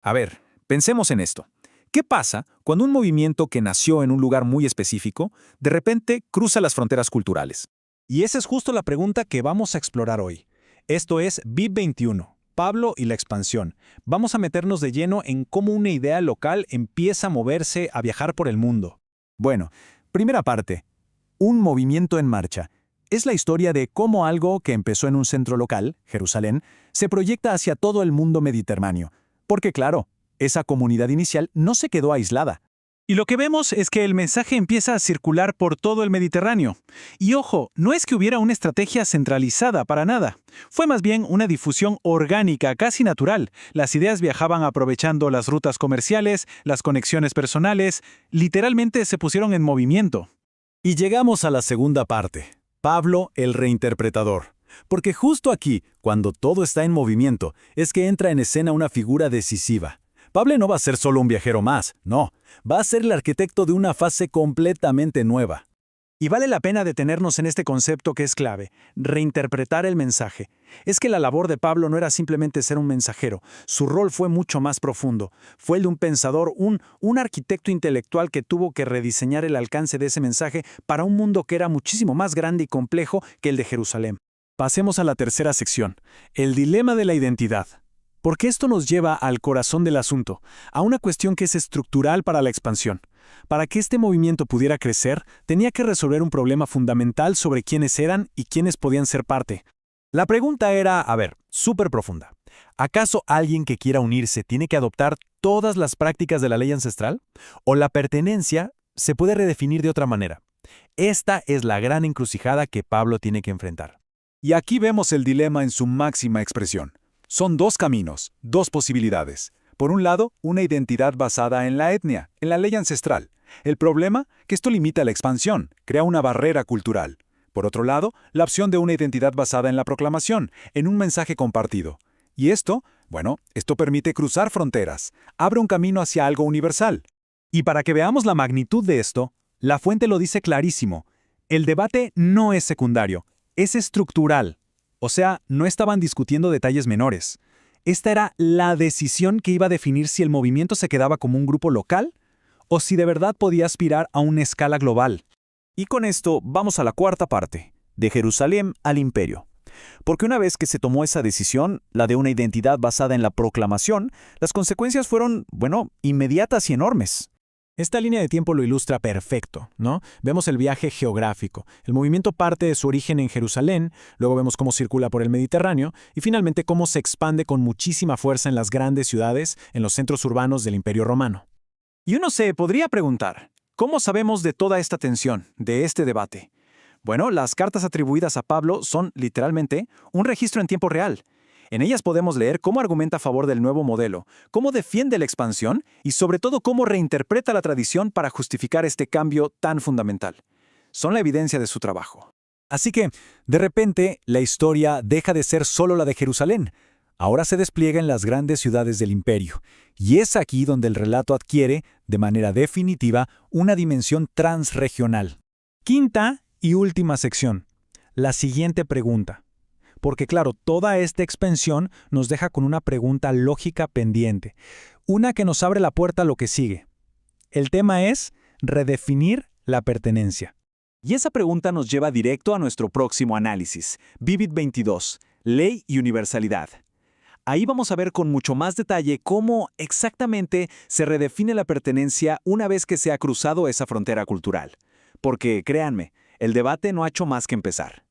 A ver, pensemos en esto. ¿Qué pasa cuando un movimiento que nació en un lugar muy específico, de repente cruza las fronteras culturales? Y esa es justo la pregunta que vamos a explorar hoy. Esto es VIP 21, Pablo y la expansión. Vamos a meternos de lleno en cómo una idea local empieza a moverse, a viajar por el mundo. Bueno, primera parte. Un movimiento en marcha. Es la historia de cómo algo que empezó en un centro local, Jerusalén, se proyecta hacia todo el mundo mediterráneo. Porque claro, esa comunidad inicial no se quedó aislada. Y lo que vemos es que el mensaje empieza a circular por todo el Mediterráneo. Y ojo, no es que hubiera una estrategia centralizada para nada. Fue más bien una difusión orgánica, casi natural. Las ideas viajaban aprovechando las rutas comerciales, las conexiones personales, literalmente se pusieron en movimiento. Y llegamos a la segunda parte. Pablo, el reinterpretador. Porque justo aquí, cuando todo está en movimiento, es que entra en escena una figura decisiva. Pablo no va a ser solo un viajero más, no, va a ser el arquitecto de una fase completamente nueva. Y vale la pena detenernos en este concepto que es clave, reinterpretar el mensaje. Es que la labor de Pablo no era simplemente ser un mensajero, su rol fue mucho más profundo. Fue el de un pensador, un arquitecto intelectual que tuvo que rediseñar el alcance de ese mensaje para un mundo que era muchísimo más grande y complejo que el de Jerusalén. Pasemos a la tercera sección, el dilema de la identidad. Porque esto nos lleva al corazón del asunto, a una cuestión que es estructural para la expansión. Para que este movimiento pudiera crecer, tenía que resolver un problema fundamental sobre quiénes eran y quiénes podían ser parte. La pregunta era, súper profunda. ¿Acaso alguien que quiera unirse tiene que adoptar todas las prácticas de la ley ancestral? ¿O la pertenencia se puede redefinir de otra manera? Esta es la gran encrucijada que Pablo tiene que enfrentar. Y aquí vemos el dilema en su máxima expresión. Son dos caminos, dos posibilidades. Por un lado, una identidad basada en la etnia, en la ley ancestral. El problema, que esto limita la expansión, crea una barrera cultural. Por otro lado, la opción de una identidad basada en la proclamación, en un mensaje compartido. Y esto permite cruzar fronteras, abre un camino hacia algo universal. Y para que veamos la magnitud de esto, la fuente lo dice clarísimo. El debate no es secundario, es estructural. O sea, no estaban discutiendo detalles menores. Esta era la decisión que iba a definir si el movimiento se quedaba como un grupo local o si de verdad podía aspirar a una escala global. Y con esto vamos a la cuarta parte, de Jerusalén al imperio. Porque una vez que se tomó esa decisión, la de una identidad basada en la proclamación, las consecuencias fueron, inmediatas y enormes. Esta línea de tiempo lo ilustra perfecto, ¿no? Vemos el viaje geográfico. El movimiento parte de su origen en Jerusalén, luego vemos cómo circula por el Mediterráneo y finalmente cómo se expande con muchísima fuerza en las grandes ciudades, en los centros urbanos del Imperio Romano. Y uno se podría preguntar, ¿cómo sabemos de toda esta tensión, de este debate? Bueno, las cartas atribuidas a Pablo son, literalmente, un registro en tiempo real. En ellas podemos leer cómo argumenta a favor del nuevo modelo, cómo defiende la expansión y sobre todo cómo reinterpreta la tradición para justificar este cambio tan fundamental. Son la evidencia de su trabajo. Así que, de repente, la historia deja de ser solo la de Jerusalén. Ahora se despliega en las grandes ciudades del imperio. Y es aquí donde el relato adquiere, de manera definitiva, una dimensión transregional. Quinta y última sección. La siguiente pregunta. Porque claro, toda esta expansión nos deja con una pregunta lógica pendiente, una que nos abre la puerta a lo que sigue. El tema es redefinir la pertenencia. Y esa pregunta nos lleva directo a nuestro próximo análisis, Vivit 22, Ley y Universalidad. Ahí vamos a ver con mucho más detalle cómo exactamente se redefine la pertenencia una vez que se ha cruzado esa frontera cultural. Porque, créanme, el debate no ha hecho más que empezar.